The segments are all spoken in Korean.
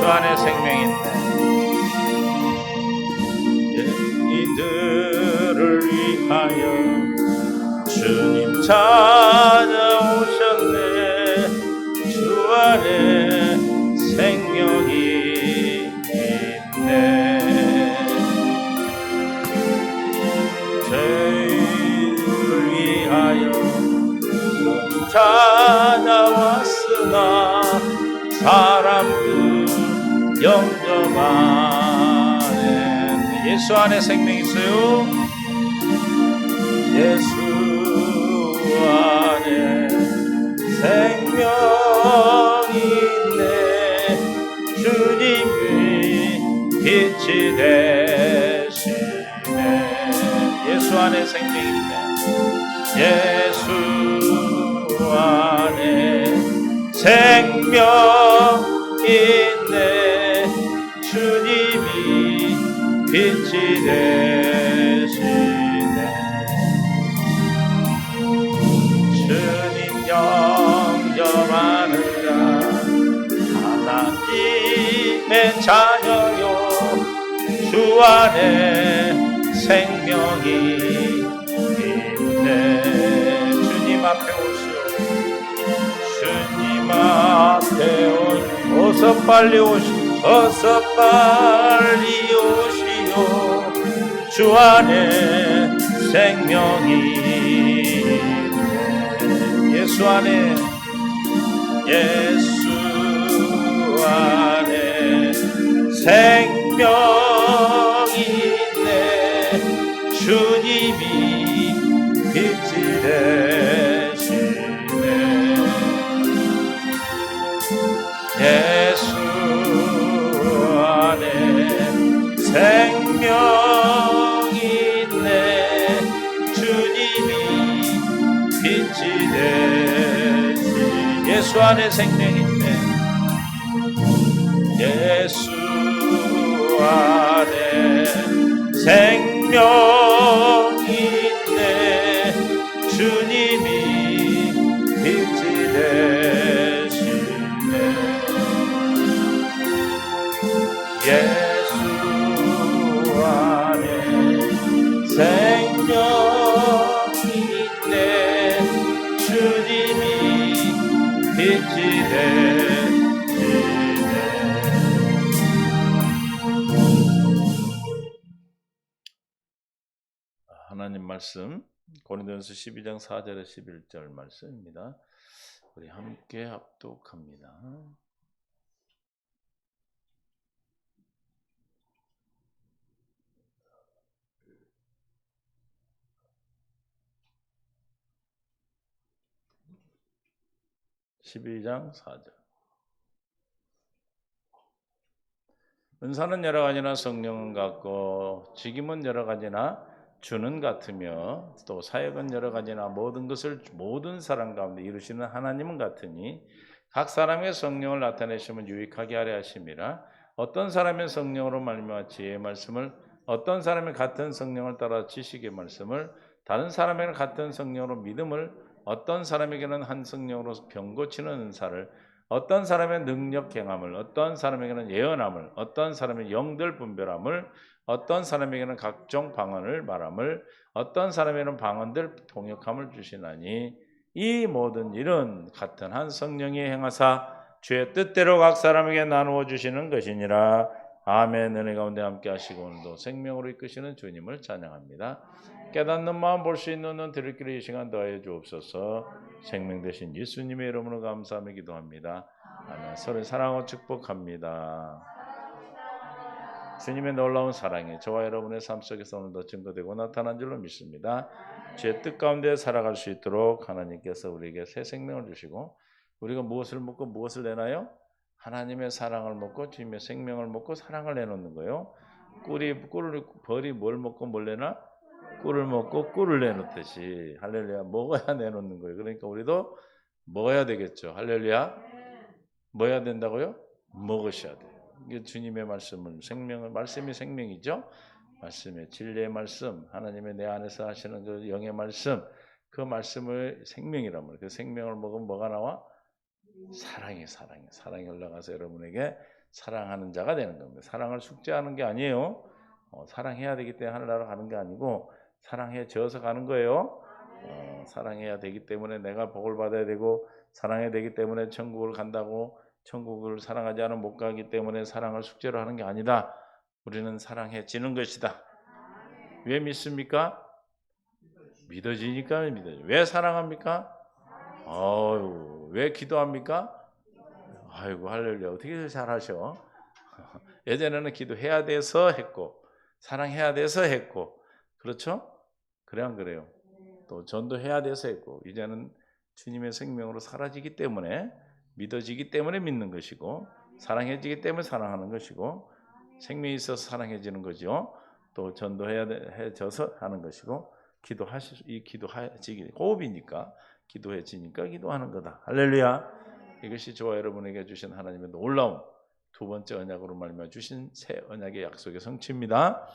예수 안에 생명이 있네. 이들을 위하여 주님 찾아오셨네. 주 안에 생명이 있네. 죄인을 위하여 찾아왔으나 사람들 영접하는 예수 안에 생명이 있어요. 예수 안에 생명이 있네. 주님이 빛이 되시네. 예수 안에 생명이 있네. 예수 안에 생명이 있네. 주님이 빛이 되시네. 주님 영접하는 자 하나님의 자녀요. 주 안에 생명이 있네. 주님 앞에 오시오. 주님 앞에 오시오. 어서 빨리 오시오. 어서 빨리 오시오. 주 안에 생명이 있네. 예수 안에 예수 안에 생명이 있네. 주님이 빛이 되시네. 예수 안에 생명이 있네. 주님이 빛이 되시. 예수 안에 생명이 있네. 예수 안에 생명이 있네. 주님이 빛이 되시네. 예수 안에 생명이 있네. 주님이 빛이 되시네. 하나님 말씀 고린도전서 12장 4절에 11절 말씀입니다. 우리 함께 합독합니다. (12장 4절) 은사는 여러 가지나 성령은 같고 직임은 여러 가지나 주는 같으며 또 사역은 여러 가지나 모든 것을 모든 사람 가운데 이루시는 하나님은 같으니 각 사람의 성령을 나타내시면 유익하게 하려 하심이라. 어떤 사람의 성령으로 말미암아 지혜의 말씀을, 어떤 사람의 같은 성령을 따라 지식의 말씀을, 다른 사람에게는 같은 성령으로 믿음을, 어떤 사람에게는 한 성령으로 병 고치는 은사를, 어떤 사람의 능력 행함을, 어떤 사람에게는 예언함을, 어떤 사람의 영들 분별함을, 어떤 사람에게는 각종 방언을 말함을, 어떤 사람에게는 방언들 통역함을 주시나니 이 모든 일은 같은 한 성령이 행하사 주의 뜻대로 각 사람에게 나누어 주시는 것이니라. 아멘. 은혜 가운데 함께 하시고 오늘도 생명으로 이끄시는 주님을 찬양합니다. 깨닫는 마음 볼 수 있는 눈 들을 길을 이 시간 더하여 주옵소서. 생명 되신 예수님의 이름으로 감사하며 기도합니다. 아멘. 서로 사랑하고 축복합니다. 주님의 놀라운 사랑이 저와 여러분의 삶 속에서 오늘도 증거되고 나타난 줄로 믿습니다. 주의 뜻 가운데 살아갈 수 있도록 하나님께서 우리에게 새 생명을 주시고, 우리가 무엇을 먹고 무엇을 내나요? 하나님의 사랑을 먹고 주님의 생명을 먹고 사랑을 내놓는 거예요. 벌이 뭘 먹고 뭘 내나? 꿀을 먹고 꿀을 내놓듯이 할렐루야, 먹어야 내놓는 거예요. 그러니까 우리도 먹어야 되겠죠. 할렐루야. 뭐 해야 된다고요? 먹으셔야 돼요. 이게 주님의 말씀을, 생명을, 말씀이 생명이죠. 말씀의 진리의 말씀, 하나님의 내 안에서 하시는 그 영의 말씀, 그 말씀을 생명이란 말이에요. 그 생명을 먹으면 뭐가 나와? 사랑이 올라가서 여러분에게 사랑하는 자가 되는 겁니다. 사랑을 숙제하는 게 아니에요. 사랑해야 되기 때문에 하늘나라 가는 게 아니고 사랑해져서 가는 거예요. 사랑해야 되기 때문에 내가 복을 받아야 되고 사랑해야 되기 때문에 천국을 간다고 천국을 사랑하지 않으면 못 가기 때문에 사랑을 숙제로 하는 게 아니다. 우리는 사랑해지는 것이다. 왜 믿습니까? 믿어지니까 믿어요. 왜 사랑합니까? 왜 기도합니까? 아이고 할렐루야. 어떻게 잘하셔? 예전에는 기도해야 돼서 했고 사랑해야 돼서 했고 그렇죠? 그래 안 그래요? 또 전도해야 돼서 했고 이제는 주님의 생명으로 사라지기 때문에 믿어지기 때문에 믿는 것이고 사랑해지기 때문에 사랑하는 것이고 생명이 있어서 사랑해지는 거죠. 또 전도해져서 하는 것이고 기도하시기 호흡이니까 기도해지니까 기도하는 거다. 할렐루야. 이것이 저와 여러분에게 주신 하나님의 놀라운 두 번째 언약으로 말미암아 주신 새 언약의 약속의 성취입니다.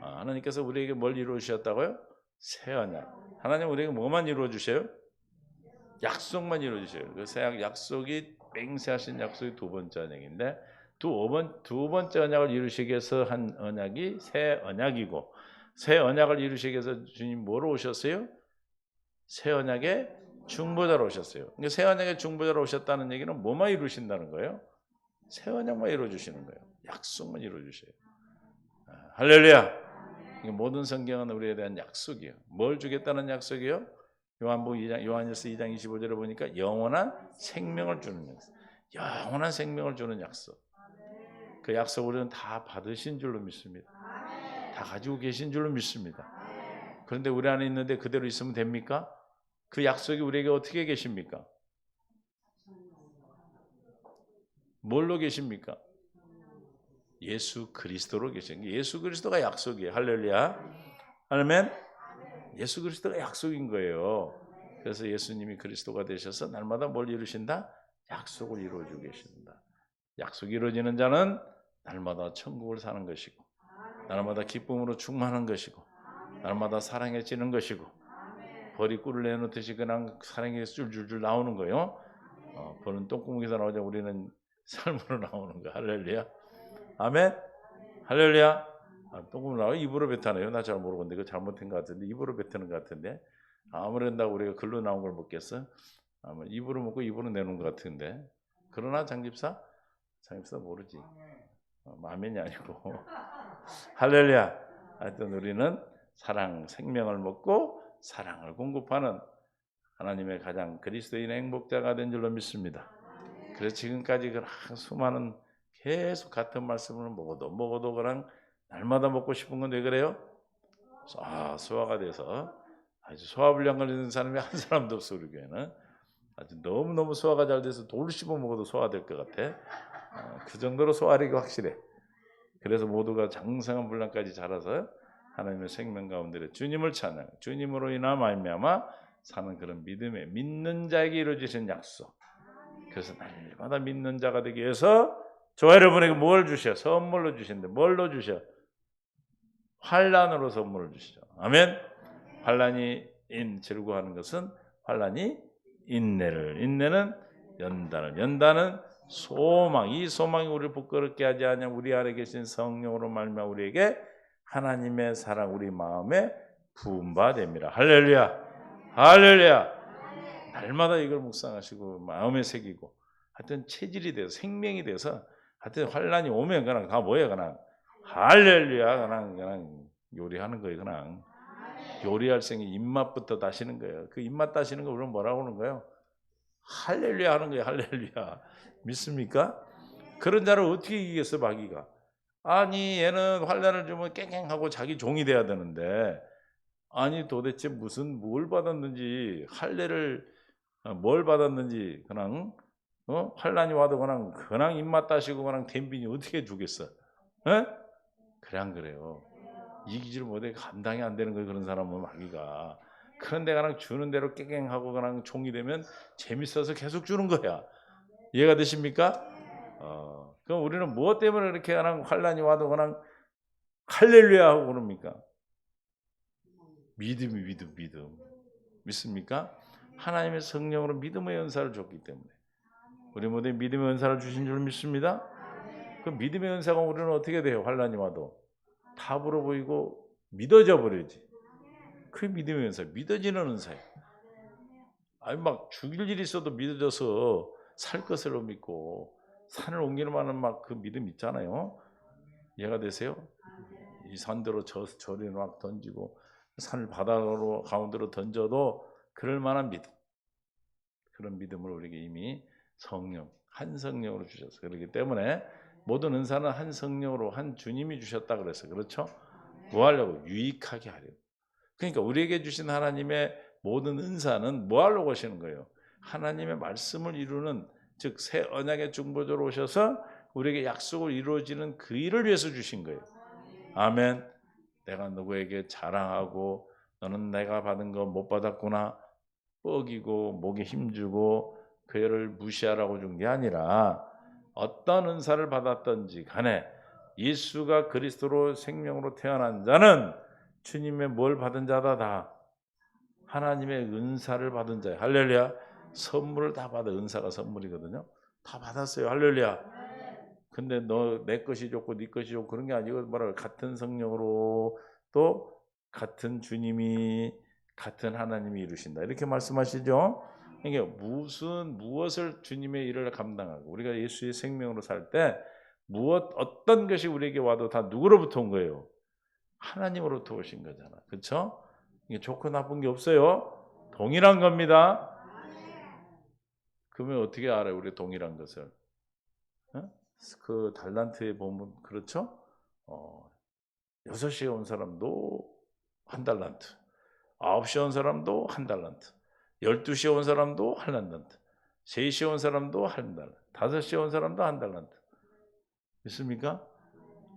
하나님께서 우리에게 뭘 이루어 주셨다고요? 새 언약. 하나님 우리에게 뭐만 이루어 주셔요? 약속만 이루어 주셔요. 그 새 약속이 맹세하신 약속이 두 번째 언약인데 두 번째 언약을 이루시기 위해서 한 언약이 새 언약이고 새 언약을 이루시기 위해서 주님 뭐로 오셨어요? 새 언약의 중보자로 오셨어요. 그러니까 새 언약의 중보자로 오셨다는 얘기는 뭐만 이루신다는 거예요? 새 언약만 이루어 주시는 거예요. 약속만 이루어 주셔요. 할렐루야. 모든 성경은 우리에 대한 약속이에요. 뭘 주겠다는 약속이요? 요한복음 2장, 요한일서 2장 25절에 보니까 영원한 생명을 주는 약속. 영원한 생명을 주는 약속. 그 약속 우리는 다 받으신 줄로 믿습니다. 다 가지고 계신 줄로 믿습니다. 그런데 우리 안에 있는데 그대로 있으면 됩니까? 그 약속이 우리에게 어떻게 계십니까? 뭘로 계십니까? 예수 그리스도로 계신 게 예수 그리스도가 약속이에요. 할렐루야. 아멘. 예수 그리스도가 약속인 거예요. 그래서 예수님이 그리스도가 되셔서 날마다 뭘 이루신다? 약속을 이루어주고 계십니다. 약속이 이루어지는 자는 날마다 천국을 사는 것이고 날마다 기쁨으로 충만한 것이고 날마다 사랑해지는 것이고 벌이 꿀을 내놓듯이 그냥 사랑이 줄줄줄 나오는 거예요. 벌은 똥구멍에서 나오자 우리는 삶으로 나오는 거. 할렐루야. 아멘. 할렐루야. 똥구멍 나와 입으로 뱉어내요. 나 잘 모르겠는데 그거 잘못된 것 같은데 입으로 뱉는 것 같은데 아무래도 우리가 글로 나온 걸 먹겠어? 아마 입으로 먹고 입으로 내는 것 같은데 그러나 장집사 모르지. 아멘이 아니고 할렐루야. 하여튼 우리는 사랑 생명을 먹고 사랑을 공급하는 하나님의 가장 그리스도인의 행복자가 된 줄로 믿습니다. 그래서 지금까지 그 수많은 계속 같은 말씀을 먹어도 그냥 날마다 먹고 싶은 건 왜 그래요? 소화가 돼서 아주 소화불량 걸리는 사람이 한 사람도 없어 우리 교회는. 아주 너무너무 소화가 잘 돼서 돌 씹어 먹어도 소화될 것 같아. 그 정도로 소화력이 확실해. 그래서 모두가 장성한 분량까지 자라서 하나님의 생명 가운데 주님을 찬양, 주님으로 인하 말미암아 사는 그런 믿음에 믿는 자에게 이루어지신 약속. 그래서 날마다 믿는 자가 되기 위해서 저와 여러분에게 뭘 주셔? 선물로 주신데 뭘로 주셔? 환난으로 선물을 주시죠. 아멘. 환난이 즐거워하는 것은 환난이 인내는 연단은 소망. 이 소망이 우리를 부끄럽게 하지 않냐. 우리 안에 계신 성령으로 말미암아 우리에게 하나님의 사랑 우리 마음에 부은 바 됩니다. 할렐루야. 할렐루야. 날마다 이걸 묵상하시고 마음에 새기고 하여튼 체질이 돼서 생명이 돼서 하여튼 환난이 오면 그냥 다 뭐예요 그냥 할렐루야 그냥 요리하는 거예요. 그냥 요리할 생에 입맛부터 다시는 거예요. 그 입맛 다시는 거 우리는 뭐라고 하는 거예요? 할렐루야 하는 거예요. 할렐루야. 믿습니까? 그런 자를 어떻게 이기겠어 마귀가. 아니 얘는 환난을 주면 깽깽하고 자기 종이 돼야 되는데 아니 도대체 뭘 받았는지 할례를 뭘 받았는지 그냥 환난이 와도 그냥 입맛 다시고 그냥 댐비니 어떻게 주겠어? 그래 안 그래요. 이기지를 못해 감당이 안 되는 거예요. 그런 사람은 마귀가. 그런데 그냥 주는 대로 깽깽하고 그냥 종이 되면 재밌어서 계속 주는 거야. 이해가 되십니까? 그럼 우리는 무엇 때문에 이렇게 그냥 환난이 와도 그냥 할렐루야 하고 그럽니까? 믿음. 믿습니까? 하나님의 성령으로 믿음의 은사를 줬기 때문에 우리 모두 믿음의 은사를 주신 줄 믿습니다. 그 믿음의 은사가 우리는 어떻게 돼요? 환난이 와도 답으로 보이고 믿어져 버리지. 그 믿음의 은사, 믿어지는 은사예요. 아니 막 죽일 일이 있어도 믿어져서 살 것을 믿고 산을 옮기는 만한 막 그 믿음 있잖아요. 이해가 되세요? 이 산대로 저리 막 던지고 산을 바다로 가운데로 던져도 그럴 만한 믿음. 그런 믿음을 우리에게 이미 성령, 한 성령으로 주셔서 그렇기 때문에 모든 은사는 한 성령으로 한 주님이 주셨다 그래서 그렇죠? 뭐 하려고? 유익하게 하려고. 그러니까 우리에게 주신 하나님의 모든 은사는 뭐 하려고 하시는 거예요? 하나님의 말씀을 이루는 즉 새 언약의 중보자로 오셔서 우리에게 약속을 이루어지는 그 일을 위해서 주신 거예요. 아멘. 내가 누구에게 자랑하고 너는 내가 받은 거 못 받았구나 뻐기고 목에 힘주고 그 애를 무시하라고 준 게 아니라 어떤 은사를 받았던지 간에 예수가 그리스도로 생명으로 태어난 자는 주님의 뭘 받은 자다 다 하나님의 은사를 받은 자예요. 할렐루야. 선물을 다 받아. 은사가 선물이거든요. 다 받았어요. 할렐루야. 근데 너 내 것이 좋고 네 것이 좋고 그런 게 아니고 뭐라 같은 성령으로 또 같은 주님이 같은 하나님이 이루신다. 이렇게 말씀하시죠. 이게 무엇을 주님의 일을 감당하고 우리가 예수의 생명으로 살 때 어떤 것이 우리에게 와도 다 누구로부터 온 거예요? 하나님으로부터 오신 거잖아. 그렇죠? 이게 좋고 나쁜 게 없어요. 동일한 겁니다. 그러면 어떻게 알아요? 우리 동일한 것을? 어? 그 달란트에 보면 그렇죠? 6시에 온 사람도 한 달란트, 9시에 온 사람도 한 달란트, 12시에 온 사람도 한 달란트, 3시에 온 사람도 한 달란트, 5시에 온 사람도 한 달란트. 있습니까?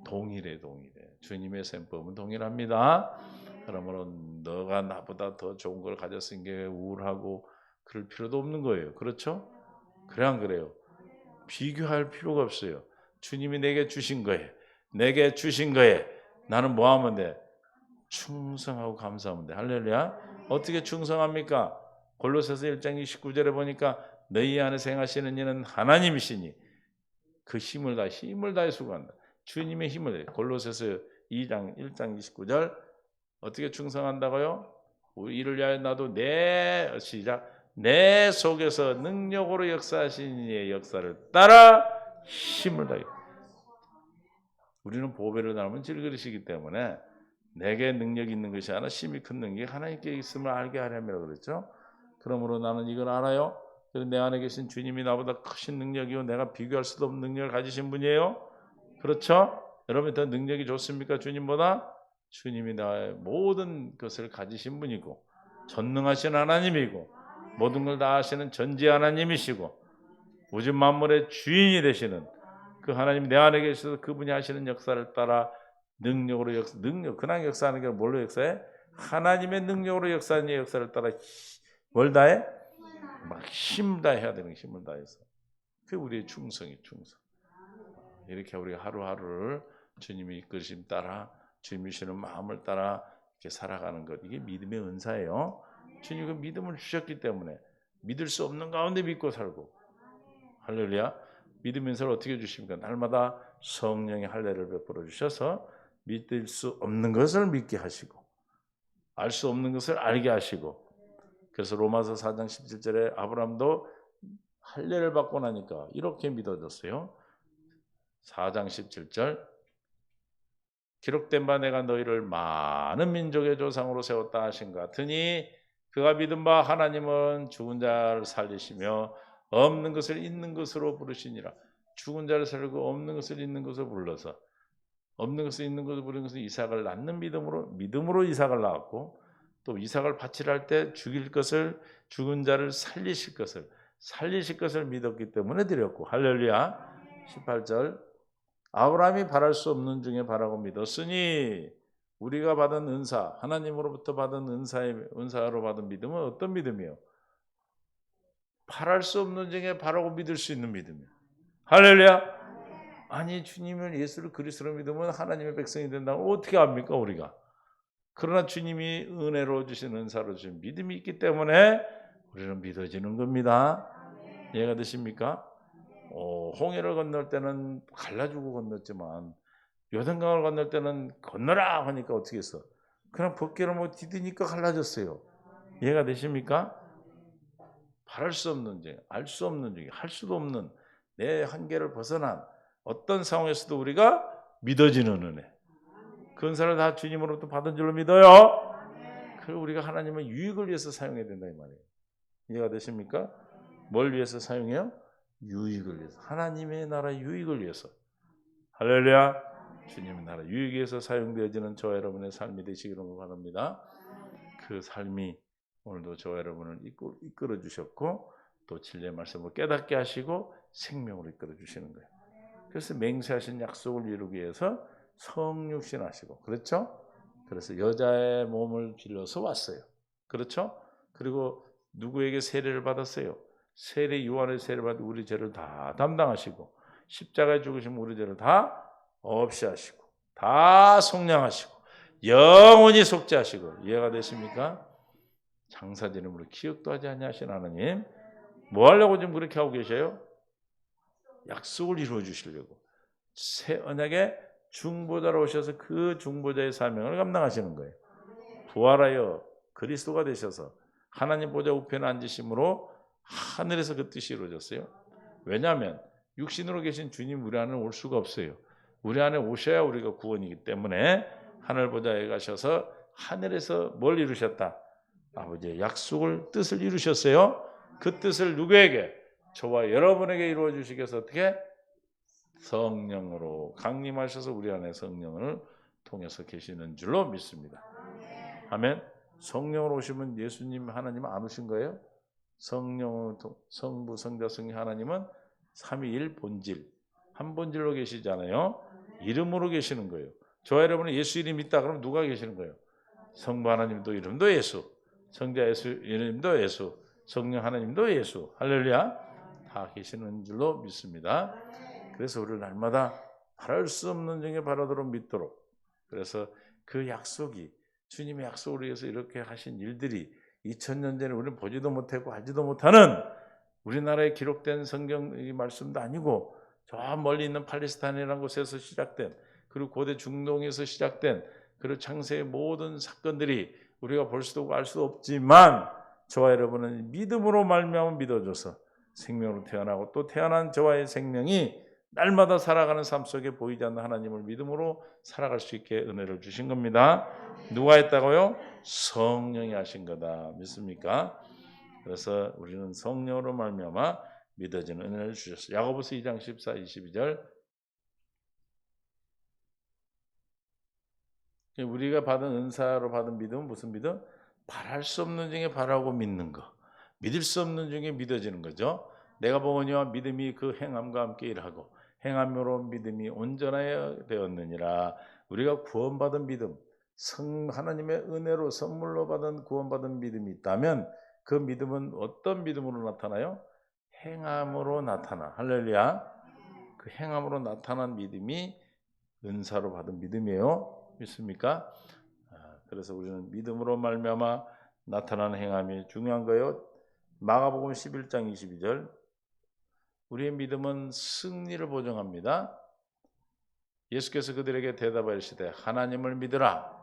동일해. 주님의 셈법은 동일합니다. 그러므로 너가 나보다 더 좋은 걸 가졌으니 우울하고 그럴 필요도 없는 거예요. 그렇죠? 그래 안 그래요? 비교할 필요가 없어요. 주님이 내게 주신 거에 내게 주신 거에 나는 뭐 하면 돼? 충성하고 감사하면 돼. 할렐루야. 어떻게 충성합니까? 골로새서 1장 29절에 보니까 너희 안에서 행하시는 이는 하나님이시니 그 힘을 다해 수고한다. 주님의 힘을 다해. 골로새서 2장 1장 29절 어떻게 충성한다고요? 이를 위하여 나도 내 속에서 능력으로 역사하신 이의 역사를 따라 힘을 다해. 우리는 보배를 나누면 질그릇이기 때문에 내게 능력이 있는 것이 아니라 힘이 큰 능력이 하나님께 있음을 알게 하려면 그랬죠. 그러므로 나는 이걸 알아요. 내 안에 계신 주님이 나보다 크신 능력이요 내가 비교할 수도 없는 능력을 가지신 분이에요. 그렇죠? 여러분 더 능력이 좋습니까? 주님보다? 주님이 나의 모든 것을 가지신 분이고 전능하신 하나님이고 모든 걸 다 하시는 전지 하나님이시고 우주 만물의 주인이 되시는 그 하나님 내 안에 계셔서 그분이 하시는 역사를 따라 능력으로 그냥 역사하는 게 뭘로 역사해? 하나님의 능력으로 역사하는 역사를 따라 뭘 다해? 막 힘 다해야 되는 힘을 다해서 그게 우리의 충성. 이렇게 우리가 하루하루를 주님의 이끄심 따라 주님이 주시는 마음을 따라 이렇게 살아가는 것 이게 믿음의 은사예요. 주님이 그 믿음을 주셨기 때문에 믿을 수 없는 가운데 믿고 살고 할렐루야. 믿음의 은사를 어떻게 주십니까? 날마다 성령의 할례를 베풀어 주셔서 믿을 수 없는 것을 믿게 하시고 알 수 없는 것을 알게 하시고 그래서 로마서 4장 17절에 아브라함도 할례를 받고 나니까 이렇게 믿어졌어요. 4장 17절 기록된 바 내가 너희를 많은 민족의 조상으로 세웠다 하신 것 같으니 그가 믿은 바 하나님은 죽은 자를 살리시며 없는 것을 있는 것으로 부르시니라. 죽은 자를 살리고 없는 것을 있는 것으로 불러서 없는 것을 있는 것으로 부르는 것은 이삭을 낳는 믿음으로 이삭을 낳았고 또 이삭을 바치할 때 죽은 자를 살리실 것을 믿었기 때문에 드렸고 할렐루야. 18절 아브라함이 바랄 수 없는 중에 바라고 믿었으니 우리가 받은 은사 하나님으로부터 받은 은사로 받은 믿음은 어떤 믿음이에요? 바랄 수 없는 중에 바라고 믿을 수 있는 믿음이에요. 할렐루야. 아니 주님을 예수를 그리스도로 믿으면 하나님의 백성이 된다고 어떻게 합니까 우리가? 그러나 주님이 은혜로 주신 은사로 주신 믿음이 있기 때문에 우리는 믿어지는 겁니다. 이해가 되십니까? 홍해를 건널 때는 갈라주고 건넜지만 요단강을 건널 때는 건너라 하니까 어떻게 했어? 그냥 벗개를 못 디디니까 갈라졌어요. 이해가 되십니까? 바랄 수 없는 중, 알 수 없는 중, 할 수도 없는 내 한계를 벗어난 어떤 상황에서도 우리가 믿어지는 은혜. 그 은사를 다 주님으로부터 받은 줄로 믿어요. 그리고 우리가 하나님의 유익을 위해서 사용해야 된다 이 말이에요. 이해가 되십니까? 뭘 위해서 사용해요? 유익을 위해서. 하나님의 나라 유익을 위해서. 할렐루야. 주님의 나라 유익을 위해서 사용되어지는 저와 여러분의 삶이 되시기를 바랍니다. 그 삶이 오늘도 저와 여러분을 이끌어 주셨고 또 진리의 말씀을 깨닫게 하시고 생명으로 이끌어 주시는 거예요. 그래서 맹세하신 약속을 이루기 위해서 성육신하시고 그렇죠? 그래서 여자의 몸을 빌려서 왔어요. 그렇죠? 그리고 누구에게 세례를 받았어요? 세례 요한의 세례를 받아 우리 죄를 다 담당하시고 십자가에 죽으신 우리 죄를 다 없이 하시고 다 속량하시고 영원히 속죄하시고 이해가 되십니까? 장사지름으로 기억도 하지 아니하신 하나님 뭐 하려고 지금 그렇게 하고 계셔요? 약속을 이루어 주시려고 새 언약의 중보자로 오셔서 그 중보자의 사명을 감당하시는 거예요. 부활하여 그리스도가 되셔서 하나님 보좌 우편에 앉으심으로 하늘에서 그 뜻이 이루어졌어요. 왜냐하면 육신으로 계신 주님 우리 안에 올 수가 없어요. 우리 안에 오셔야 우리가 구원이기 때문에 하늘 보좌에 가셔서 하늘에서 뭘 이루셨다? 아버지의 약속을 뜻을 이루셨어요. 그 뜻을 누구에게? 저와 여러분에게 이루어 주시기 위해서 어떻게? 성령으로 강림하셔서 우리 안에 성령을 통해서 계시는 줄로 믿습니다. 아멘. 성령으로 오시면 예수님 하나님은 안 오신 거예요? 성령 성부 성자 성령 하나님은 삼위일 본질 한 본질로 계시잖아요. 이름으로 계시는 거예요. 저와 여러분은 예수 이름 있다 그러면 누가 계시는 거예요? 성부 하나님도 이름도 예수, 성자 예수 이름도 예수, 성령 하나님도 예수. 할렐루야. 다 계시는 줄로 믿습니다. 그래서 우리를 날마다 바랄 수 없는 중에 바라도록 믿도록 그래서 그 약속이 주님의 약속을 위해서 이렇게 하신 일들이 2000년 전에 우리는 보지도 못하고 알지도 못하는 우리나라에 기록된 성경 말씀도 아니고 저 멀리 있는 팔레스타인이라는 곳에서 시작된 그리고 고대 중동에서 시작된 그리고 창세의 모든 사건들이 우리가 볼 수도 없고 알 수도 없지만 저와 여러분은 믿음으로 말미암아 믿어줘서 생명으로 태어나고 또 태어난 저와의 생명이 날마다 살아가는 삶 속에 보이지 않는 하나님을 믿음으로 살아갈 수 있게 은혜를 주신 겁니다. 누가 했다고요? 성령이 하신 거다. 믿습니까? 그래서 우리는 성령으로 말미암아 믿어지는 은혜를 주셨어요. 야고보서 2장 14, 22절 우리가 받은 은사로 받은 믿음은 무슨 믿음? 바랄 수 없는 중에 바라고 믿는 거. 믿을 수 없는 중에 믿어지는 거죠. 내가 보거니와 믿음이 그 행함과 함께 일하고 행함으로 믿음이 온전하여 되었느니라. 우리가 구원받은 믿음, 하나님의 은혜로 선물로 받은 구원받은 믿음이 있다면 그 믿음은 어떤 믿음으로 나타나요? 행함으로 나타나. 할렐루야. 그 행함으로 나타난 믿음이 은사로 받은 믿음이에요. 믿습니까? 그래서 우리는 믿음으로 말미암아 나타나는 행함이 중요한 거예요. 마가복음 11장 22절 우리의 믿음은 승리를 보증합니다. 예수께서 그들에게 대답하시되 하나님을 믿으라.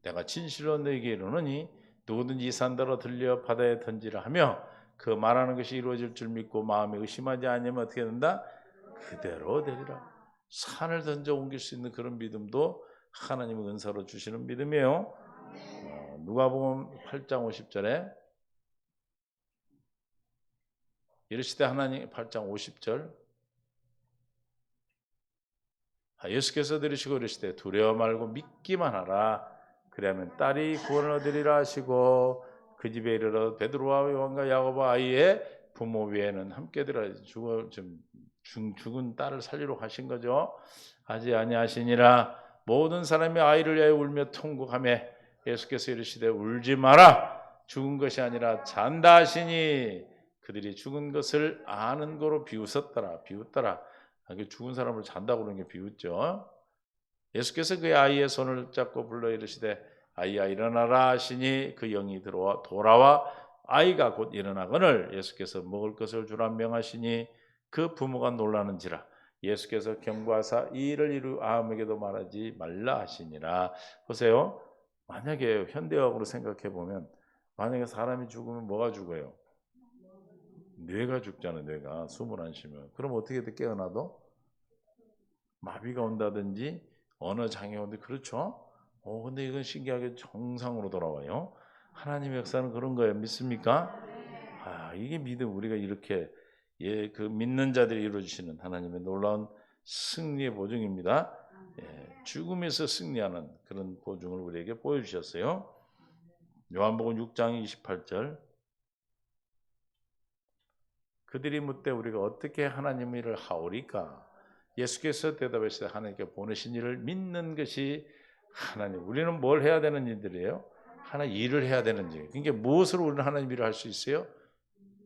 내가 진실로 너희에게 이르노니 누구든지 이 산더러 들려 바다에 던지라 하며 그 말하는 것이 이루어질 줄 믿고 마음에 의심하지 않으면 어떻게 된다? 그대로 되리라. 산을 던져 옮길 수 있는 그런 믿음도 하나님의 은사로 주시는 믿음이에요. 누가복음 8장 50절에 이르시되 하나님 8장 50절 예수께서 들으시고 이르시되 두려워 말고 믿기만 하라. 그리하면 딸이 구원을 얻으리라 하시고 그 집에 이르러 베드로와 요한과 야고보 아이의 부모 외에는 함께 들어 죽은 딸을 살리러 가신 거죠. 하지 아니하시니라. 모든 사람이 아이를 위하여 울며 통곡하며 예수께서 이르시되 울지 마라. 죽은 것이 아니라 잔다 하시니 그들이 죽은 것을 아는 거로 비웃었더라. 죽은 사람을 잔다고 그러는 게 비웃죠. 예수께서 그의 아이의 손을 잡고 불러 이르시되 아이야 일어나라 하시니 그 영이 돌아와 아이가 곧 일어나거늘 예수께서 먹을 것을 주라 명하시니 그 부모가 놀라는지라. 예수께서 경고하사 이 일을 이루 아무에게도 말하지 말라 하시니라. 보세요. 만약에 현대학으로 생각해 보면 만약에 사람이 죽으면 뭐가 죽어요? 뇌가 죽잖아요. 뇌가 숨을 안 쉬면. 그럼 어떻게 돼? 깨어나도 마비가 온다든지 언어 장애 온다. 그렇죠? 근데 이건 신기하게 정상으로 돌아와요. 하나님의 역사는 그런 거예요. 믿습니까? 이게 믿음. 우리가 이렇게 그 믿는 자들이 이루어주시는 하나님의 놀라운 승리의 보증입니다. 죽음에서 승리하는 그런 보증을 우리에게 보여주셨어요. 요한복음 6장 28절. 그들이 묻되 우리가 어떻게 하나님의 일을 하오리까? 예수께서 대답하시되 하나님께 보내신 일을 믿는 것이 하나님. 우리는 뭘 해야 되는 일들이에요? 하나님 일을 해야 되는 일. 그러니까 무엇으로 우리는 하나님 일을 할 수 있어요?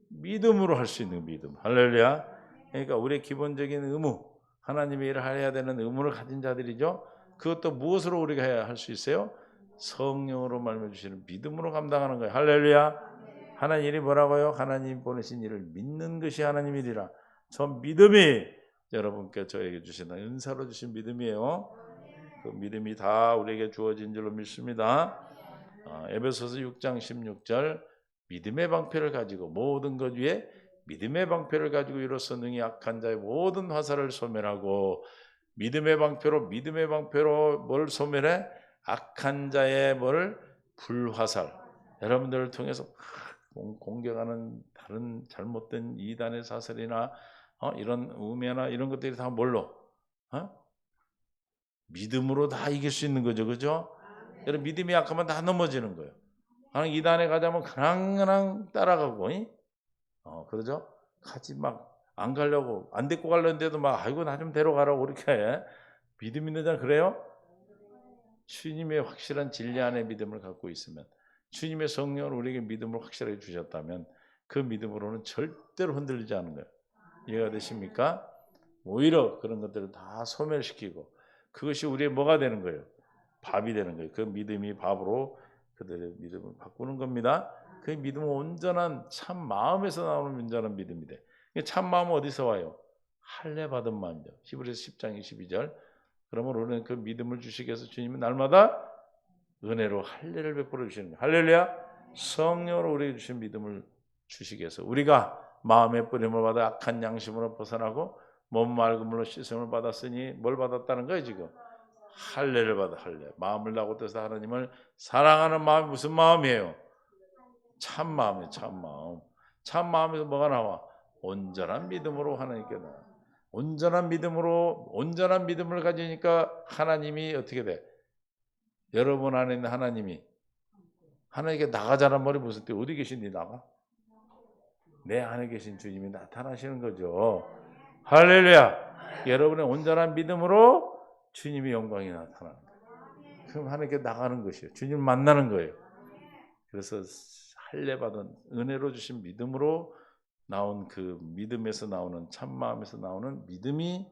믿음으로 할 수 있는 믿음. 할렐루야. 그러니까 우리의 기본적인 의무, 하나님의 일을 해야 되는 의무를 가진 자들이죠. 그것도 무엇으로 우리가 해야 할 수 있어요? 성령으로 말씀해 주시는 믿음으로 감당하는 거예요. 할렐루야. 하나님 일이 뭐라고요? 하나님 보내신 일을 믿는 것이 하나님 일이라. 저 믿음이 여러분께 저에게 주신 은사로 주신 믿음이에요. 그 믿음이 다 우리에게 주어진 줄로 믿습니다. 에베소서 6장 16절. 믿음의 방패를 가지고 모든 것 위에 믿음의 방패를 가지고 이로써 능히 악한 자의 모든 화살을 소멸하고. 믿음의 방패로 뭘 소멸해? 악한 자의 뭘? 불화살. 여러분들을 통해서 공격하는 다른 잘못된 이단의 사슬이나 이런 우매나 이런 것들이 다 뭘로? 믿음으로 다 이길 수 있는 거죠. 그죠? 여러분 믿음이 약하면 다 넘어지는 거예요. 이단에 가자면 그냥 따라가고, 그러죠? 같이 막 안 가려고, 안 데리고 가려는데도 막 아이고 나 좀 데려가라고 그렇게 해. 믿음 있는 자는 그래요? 주님의 확실한 진리 안에 믿음을 갖고 있으면, 주님의 성령을 우리에게 믿음을 확실하게 주셨다면 그 믿음으로는 절대로 흔들리지 않는 거예요. 이해가 되십니까? 오히려 그런 것들을 다 소멸시키고 그것이 우리의 뭐가 되는 거예요? 밥이 되는 거예요. 그 믿음이 밥으로 그들의 믿음을 바꾸는 겁니다. 그 믿음은 온전한 참 마음에서 나오는 온전한 믿음이 돼. 참 마음은 어디서 와요? 할례 받은 마음이죠. 히브리서 10장 22절. 그러면 우리는 그 믿음을 주시기 위해서 주님은 날마다 은혜로 할례를 베풀어 주시는 거예요. 할렐루야. 성령으로 우리에게 주신 믿음을 주시기 위해서 우리가 마음의 뿌림을 받아 악한 양심으로 벗어나고 몸 맑은 물로 씻음을 받았으니 뭘 받았다는 거예요 지금? 할례를 받아. 할례. 마음을 다고 뜻해서 하나님을 사랑하는 마음이 무슨 마음이에요? 참 마음이에요. 참 마음. 참 마음에서 뭐가 나와? 온전한 믿음으로 하나님께 나와. 온전한 믿음을 가지니까 하나님이 어떻게 돼? 여러분 안에 있는 하나님이 하나님께 나가자는 말이 무슨 때 어디 계신지 나가? 내 안에 계신 주님이 나타나시는 거죠. 할렐루야. 여러분의 온전한 믿음으로 주님의 영광이 나타나는 거예요. 그럼 하나님께 나가는 것이에요. 주님 만나는 거예요. 그래서 할례 받은 은혜로 주신 믿음으로 나온 그 믿음에서 나오는 참마음에서 나오는 믿음이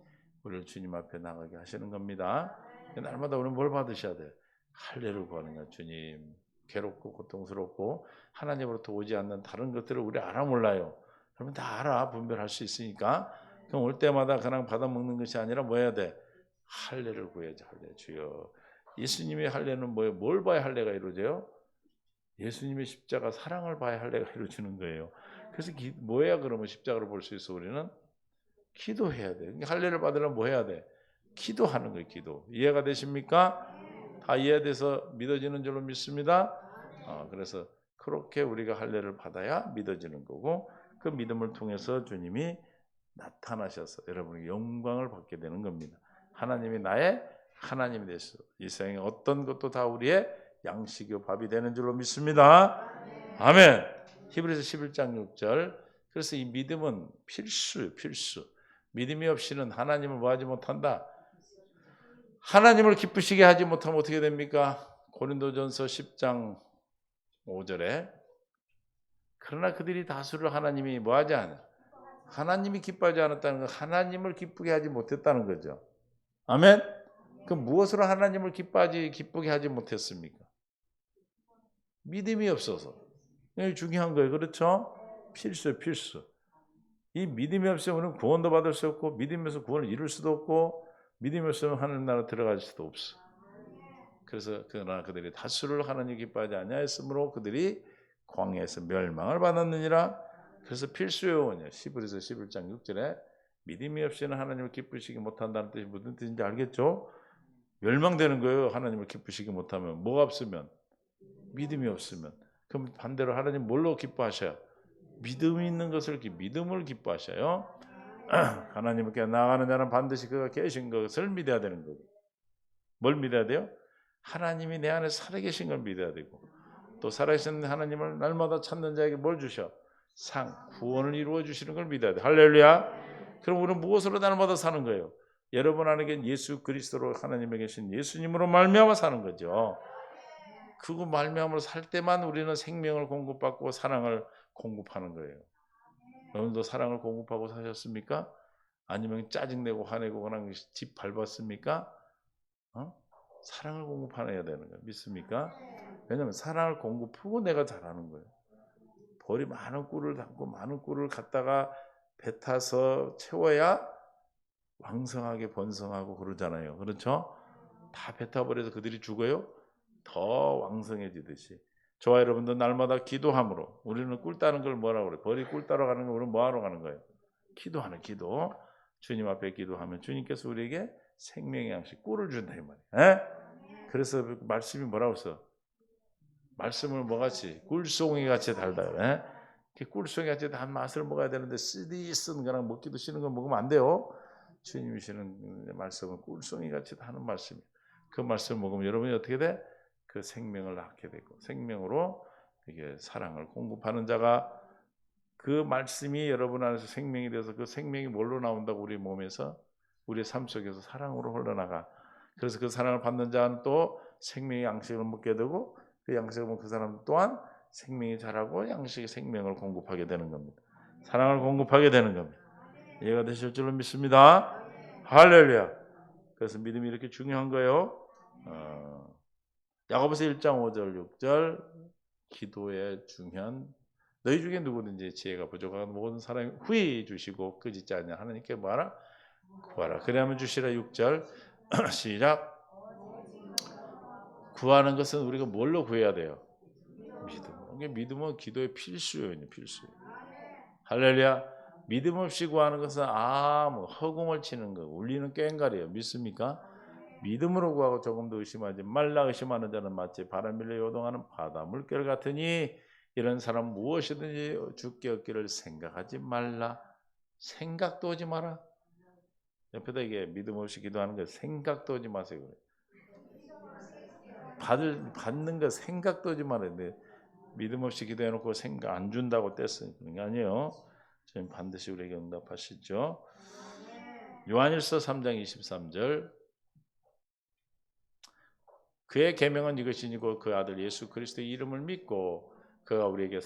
우리를 주님 앞에 나가게 하시는 겁니다. 날마다 우리는 뭘 받으셔야 돼요? 할례를 구하는 거예요. 주님, 괴롭고 고통스럽고 하나님으로부터 오지 않는 다른 것들을 우리 알아 몰라요. 그러면 다 알아. 분별할 수 있으니까. 그럼 올 때마다 그냥 받아 먹는 것이 아니라 뭐 해야 돼? 할례를 구해야지. 할례. 주여. 예수님의 할례는 뭐예요? 뭘 봐야 할례가 이루어져요? 예수님의 십자가 사랑을 봐야 할례가 이루어지는 거예요. 그래서 뭐 해야 그러면 십자가를 볼 수 있어? 우리는 기도해야 돼. 할례를 받으려면 뭐 해야 돼? 기도하는 거예요. 기도. 이해가 되십니까? 다 이해돼서 믿어지는 줄로 믿습니다. 그래서 그렇게 우리가 할례를 받아야 믿어지는 거고 그 믿음을 통해서 주님이 나타나셔서 여러분의 영광을 받게 되는 겁니다. 하나님이 나의 하나님이 되셔서 이 세상에 어떤 것도 다 우리의 양식이요 밥이 되는 줄로 믿습니다. 아멘. 히브리서 11장 6절. 그래서 이 믿음은 필수. 믿음이 없이는 하나님을 뭐하지 못한다. 하나님을 기쁘시게 하지 못하면 어떻게 됩니까? 고린도전서 10장 5절에 그러나 그들이 다수를 하나님이 뭐하지 않아? 하나님이 기뻐하지 않았다는 건 하나님을 기쁘게 하지 못했다는 거죠. 아멘? 그럼 무엇으로 하나님을 기쁘게 하지 못했습니까? 믿음이 없어서. 이게 중요한 거예요. 그렇죠? 필수. 이 믿음이 없으면 우리는 구원도 받을 수 없고 믿음이 없으면 구원을 이룰 수도 없고 믿음이 없으면 하나님 나라 들어갈 수도 없어. 그래서 그러나 그들이 다수를 하나님 기뻐하지 아니하였으므로 그들이 광야에서 멸망을 받았느니라. 그래서 필수 요원이에요. 히브리서 11장 6절에 믿음이 없이는 하나님을 기쁘시게 못한다는 뜻이 무슨 뜻인지 알겠죠? 멸망되는 거예요. 하나님을 기쁘시게 못하면. 뭐가 없으면? 믿음이 없으면. 그럼 반대로 하나님 뭘로 기뻐하셔요? 믿음이 있는 것을 믿음을 기뻐하셔요. 하나님께 나아가는 자는 반드시 그가 계신 것을 믿어야 되는 거고. 뭘 믿어야 돼요? 하나님이 내 안에 살아계신 걸 믿어야 되고 또 살아계신 하나님을 날마다 찾는 자에게 뭘 주셔? 구원을 이루어 주시는 걸 믿어야 돼. 할렐루야. 그럼 우리는 무엇으로 날마다 사는 거예요? 여러분 안에 계신 예수 그리스도로 하나님에 계신 예수님으로 말미암아 사는 거죠. 그거 말미암아 살 때만 우리는 생명을 공급받고 사랑을 공급하는 거예요. 여러분도 사랑을 공급하고 사셨습니까? 아니면 짜증내고 화내고 그냥 집 밟았습니까? 사랑을 공급해야 되는 거예요. 믿습니까? 왜냐하면 사랑을 공급하고 내가 잘하는 거예요. 벌이 많은 꿀을 담고 많은 꿀을 갖다가 배 타서 채워야 왕성하게 번성하고 그러잖아요. 그렇죠? 다 뱉어버려서 그들이 죽어요? 더 왕성해지듯이. 저와 여러분도 날마다 기도함으로 우리는 꿀 따는 걸 뭐라고 그래요? 벌이 꿀 따러 가는 거 우리는 뭐하러 가는 거예요? 기도하는 기도. 주님 앞에 기도하면 주님께서 우리에게 생명의 양식 꿀을 준다 이 말이에요. 에? 그래서 말씀이 뭐라고 써? 말씀을 뭐같이 꿀송이 같이 달다. 꿀송이 같이 단 맛을 먹어야 되는데 쓰디쓴 거랑 먹기도 싫은 거 먹으면 안 돼요. 주님이 주시는 말씀은 꿀송이 같이 다는 말씀이에요. 그 말씀을 먹으면 여러분이 어떻게 돼? 그 생명을 낳게 되고 생명으로 이게 사랑을 공급하는 자가 그 말씀이 여러분 안에서 생명이 되어서 그 생명이 뭘로 나온다고 우리 몸에서 우리의 삶 속에서 사랑으로 흘러나가. 그래서 그 사랑을 받는 자는 또 생명의 양식을 먹게 되고 그 양식을 먹은 그 사람 또한 생명이 자라고 양식의 생명을 공급하게 되는 겁니다. 사랑을 공급하게 되는 겁니다. 이해가 되실 줄로 믿습니다. 할렐루야. 그래서 믿음이 이렇게 중요한 거예요. 야고보서 1장 5절 6절 기도의 중요한 너희 중에 누구든지 지혜가 부족한 모든 사람이 후히 주시고 끄짓지 않냐 하나님께 뭐하라? 구하라. 그래야만 주시라. 6절 시작. 구하는 것은 우리가 뭘로 구해야 돼요? 믿음. 이게 믿음은 기도의 필수예요. 필수. 할렐루야. 믿음 없이 구하는 것은 뭐 허공을 치는 거, 울리는 꽹과리예요. 믿습니까? 믿음으로 구하고 조금도 의심하지 말라. 의심하는 자는 마치 바람 밀려 요동하는 바다 물결 같으니 이런 사람 무엇이든지 주께 얻기를 생각하지 말라. 생각도 하지 마라. 옆에다 이게 믿음 없이 기도하는 거 생각도 하지 마세요. 받는 거 생각도 하지 말아야 돼. 믿음 없이 기도해놓고 생각 안 준다고 떼쓰는 게 아니에요. 저는 반드시 우리에게 응답하시죠. 요한일서 3장 23절 그의 계명은 이것이니고 그 아들 예수 그리스도의 이름을 믿고 그가 우리에게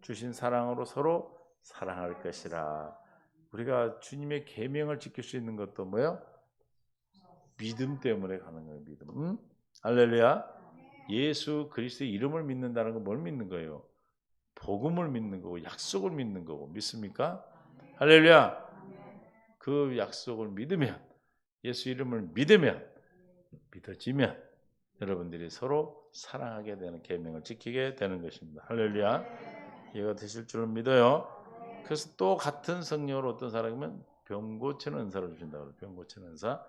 주신 사랑으로 서로 사랑할 것이라. 우리가 주님의 계명을 지킬 수 있는 것도 뭐예요? 믿음 때문에 가는 거예요. 믿음. 할렐루야. 예수 그리스도의 이름을 믿는다는 건 뭘 믿는 거예요? 복음을 믿는 거고 약속을 믿는 거고. 믿습니까? 할렐루야. 그 약속을 믿으면 예수 이름을 믿어지면 여러분들이 서로 사랑하게 되는 계명을 지키게 되는 것입니다. 할렐루야. 이해가 되실 줄 믿어요. 그래서 또 같은 성령으로 어떤 사람이면 병 고치는 은사를 주신다고 그래요. 병 고치는 은사.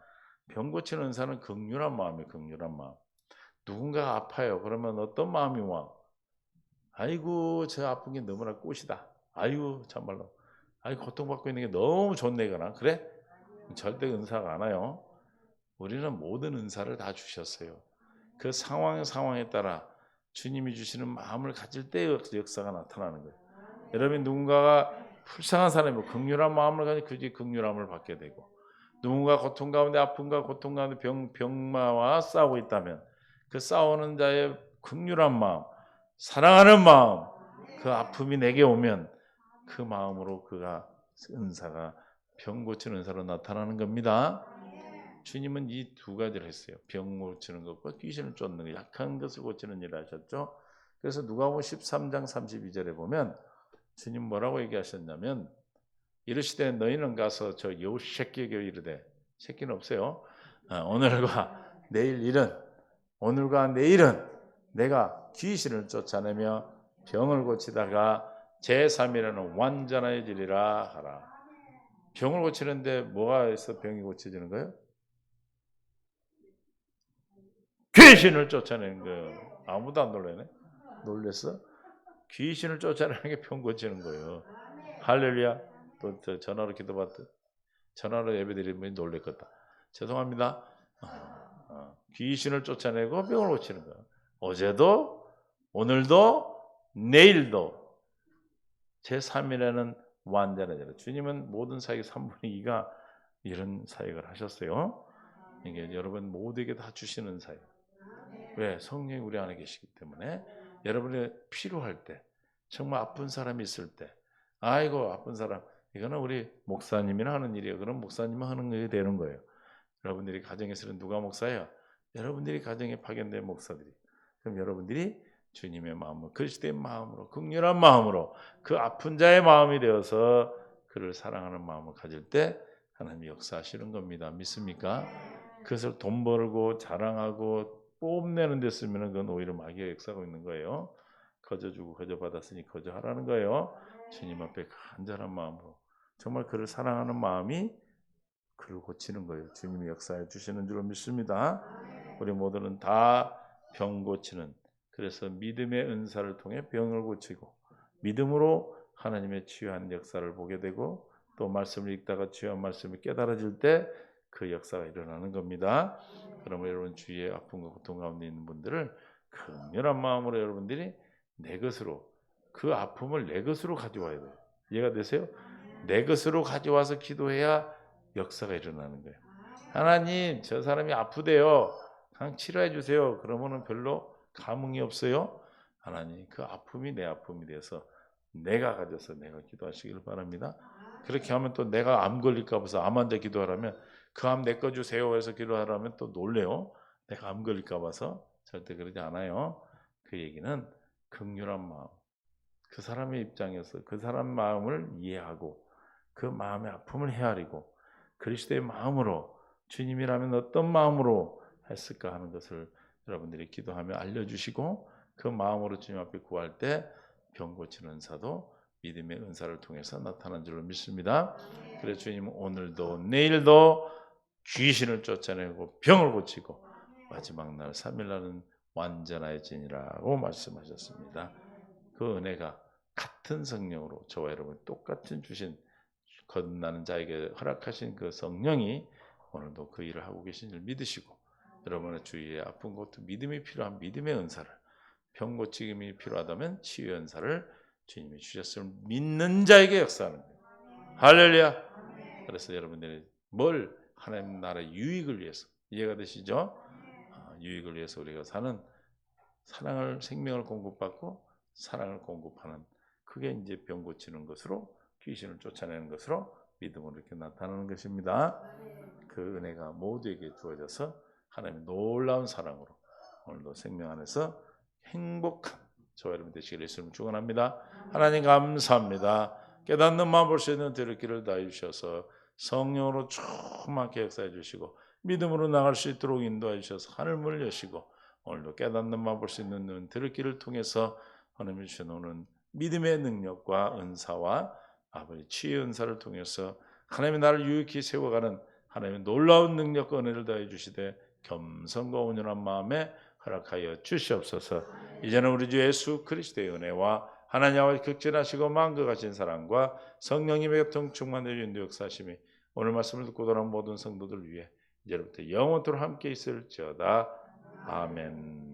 병 고치는 은사는 긍휼한 마음이에요. 긍휼한 마음. 누군가가 아파요. 그러면 어떤 마음이 와? 아이고 저 아픈 게 너무나 꽃이다. 아이고 참말로. 고통받고 있는 게 너무 좋네거나 그래? 절대 은사가 안 와요. 우리는 모든 은사를 다 주셨어요. 그 상황에 따라 주님이 주시는 마음을 가질 때 역사가 나타나는 거예요. 여러분 누군가가 불쌍한 사람이고 긍휼한 마음을 가지고 그 긍휼함을 받게 되고 누군가 고통 가운데 아픔과 고통 가운데 병마와 싸우고 있다면 그 싸우는 자의 긍휼한 마음, 사랑하는 마음, 그 아픔이 내게 오면 그 마음으로 그가 은사가 병 고치는 은사로 나타나는 겁니다. 주님은 이 두 가지를 했어요. 병 고치는 것과 귀신을 쫓는 것, 약한 것을 고치는 일을 하셨죠. 그래서 누가복음 13장 32절에 보면 주님 뭐라고 얘기하셨냐면 이르시되 너희는 가서 저 여우 새끼에게 이르되 새끼는 없어요. 오늘과 내일은 내가 귀신을 쫓아내며 병을 고치다가 제3일에는 완전해지리라 하라. 병을 고치는데 뭐가 있어 병이 고쳐지는 거예요? 귀신을 쫓아내는 거예요. 아무도 안 놀라네. 놀랬어? 귀신을 쫓아내는 게 병 고치는 거예요. 할렐루야. 또 전화로 기도받던 전화로 예배드리면 놀랬겠다. 죄송합니다. 귀신을 쫓아내고 병을 고치는 거예요. 어제도 오늘도 내일도 제3일에는 완전해져라. 주님은 모든 사역 3분의 2가 이런 사역을 하셨어요. 이게 여러분 모두에게 다 주시는 사역. 왜? 성령이 우리 안에 계시기 때문에 여러분이 필요할 때, 정말 아픈 사람이 있을 때, 아이고 아픈 사람, 이거는 우리 목사님이나 하는 일이에요. 그럼 목사님은 하는 일이 되는 거예요. 여러분들이 가정에서는 누가 목사예요? 여러분들이 가정에 파견된 목사들이. 그럼 여러분들이 주님의 마음으로, 그리스도의 마음으로, 긍휼한 마음으로 그 아픈 자의 마음이 되어서 그를 사랑하는 마음을 가질 때 하나님이 역사하시는 겁니다. 믿습니까? 그것을 돈 벌고 자랑하고 뽐내는 데 쓰면 그건 오히려 마귀가 역사하고 있는 거예요. 거저 주고 거저 받았으니 거저 하라는 거예요. 주님 앞에 간절한 마음으로 정말 그를 사랑하는 마음이 그를 고치는 거예요. 주님이 역사해 주시는 줄 믿습니다. 우리 모두는 다 병 고치는, 그래서 믿음의 은사를 통해 병을 고치고 믿음으로 하나님의 치유한 역사를 보게 되고 또 말씀을 읽다가 치유한 말씀이 깨달아질 때 그 역사가 일어나는 겁니다. 그러면 여러분 주위에 아픔과 고통 가운데 있는 분들을 긍휼한 마음으로 여러분들이 내 것으로, 그 아픔을 내 것으로 가져와야 돼요. 이해가 되세요? 내 것으로 가져와서 기도해야 역사가 일어나는 거예요. 하나님 저 사람이 아프대요. 그냥 치료해 주세요. 그러면은 별로 감흥이 없어요. 하나님 그 아픔이 내 아픔이 돼서 내가 가져서 내가 기도하시길 바랍니다. 그렇게 하면 또 내가 암 걸릴까 봐서 암 환자 기도하라면 그 암 내 거 주세요 해서 기도하라면 또 놀래요. 내가 암 걸릴까 봐서. 절대 그러지 않아요. 그 얘기는 긍휼한 마음, 그 사람의 입장에서 그 사람 마음을 이해하고 그 마음의 아픔을 헤아리고 그리스도의 마음으로, 주님이라면 어떤 마음으로 했을까 하는 것을 여러분들이 기도하며 알려주시고 그 마음으로 주님 앞에 구할 때 병 고치는 은사도 믿음의 은사를 통해서 나타난 줄로 믿습니다. 그래서 주님은 오늘도 내일도 귀신을 쫓아내고 병을 고치고 마지막 날 3일날은 완전해지니라고 말씀하셨습니다. 그 은혜가 같은 성령으로 저와 여러분 똑같은 주신 거듭나는 자에게 허락하신 그 성령이 오늘도 그 일을 하고 계신 줄 믿으시고 여러분의 주위에 아픈 것도 믿음이 필요한 믿음의 은사를, 병 고침이 필요하다면 치유의 은사를 주님이 주셨음을 믿는 자에게 역사하는 거예요. 할렐루야. 그래서 여러분들이 뭘 하나님 나라의 유익을 위해서, 이해가 되시죠? 유익을 위해서 우리가 사는, 사랑을, 생명을 공급받고 사랑을 공급하는, 그게 이제 병 고치는 것으로, 귀신을 쫓아내는 것으로 믿음으로 이렇게 나타나는 것입니다. 그 은혜가 모두에게 주어져서 하나님의 놀라운 사랑으로 오늘도 생명 안에서 행복한 저와 여러분 되시기를 예수님 축원합니다. 하나님 감사합니다. 깨닫는 마음 볼 수 있는 들을 다해 주셔서 성령으로 충만하게 역사해 주시고 믿음으로 나갈 수 있도록 인도해 주셔서 하늘문을 여시고 오늘도 깨닫는 마음 볼 수 있는 눈 들을 길을 통해서 하나님이 주시는 믿음의 능력과 은사와 아버지 치유의 은사를 통해서 하나님이 나를 유익히 세워가는 하나님의 놀라운 능력과 은혜를 다해 주시되 겸손과 온유한 마음에 허락하여 주시옵소서. 이제는 우리 주 예수 그리스도의 은혜와 하나님과 극진하시고 만극하신 사랑과 성령님의 교통 충만되어 인도 역사하심이 오늘 말씀을 듣고 돌아온 모든 성도들 위해 이제부터 영원토록 함께 있을지어다. 아멘.